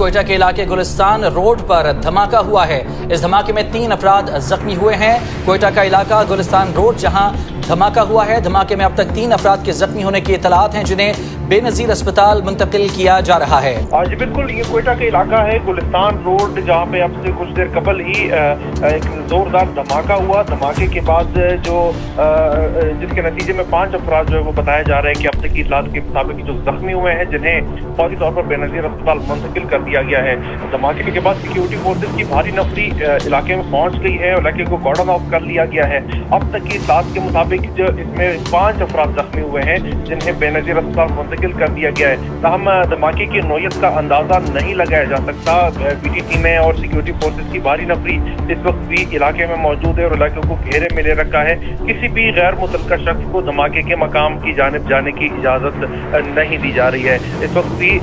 کوئٹہ کے علاقے گلستان روڈ پر دھماکہ ہوا ہے۔ اس دھماکے میں 3 افراد زخمی ہوئے ہیں۔ کوئٹہ کا علاقہ گلستان روڈ جہاں دھماکہ ہوا ہے، دھماکے میں اب تک 3 افراد کے زخمی ہونے کی اطلاعات ہیں جنہیں بے نظیر اسپتال منتقل کیا جا رہا ہے۔ جی بالکل، یہ کوئٹہ کا علاقہ ہے گلستان روڈ، جہاں پہ اب سے کچھ دیر قبل ہی ایک زوردار دھماکہ ہوا۔ دھماکے کے بعد جس کے نتیجے میں 5 افراد جو ہے وہ بتایا جا رہا ہے کہ اب تک کی اطلاعات کے مطابق جو زخمی ہوئے ہیں، جنہیں فوری طور پر بے نظیر اسپتال منتقل کر دیا گیا ہے۔ دھماکے کے بعد سیکیورٹی فورسز کی بھاری نفری علاقے میں پہنچ گئی ہے، علاقے کو کارڈن آف کر لیا گیا ہے۔ اب تک کی اطلاعات کے مطابق جو اس میں 5 افراد زخمی ہوئے ہیں، جنہیں بے نظیر اسپتال منتقل کر دیا گیا ہے۔ تاہم دھماکے کی نوعیت کا اندازہ نہیں لگایا جا سکتا۔ پی ٹی ٹیمیں اور سیکیورٹی فورسز کی بھاری نفری اس وقت بھی علاقے میں موجود ہے اور علاقے کو گھیرے میں لے رکھا ہے۔ کسی بھی غیر متعلقہ شخص کو دھماکے کے مقام کی جانب جانے کی اجازت نہیں دی جا رہی ہے۔ اس وقت بھی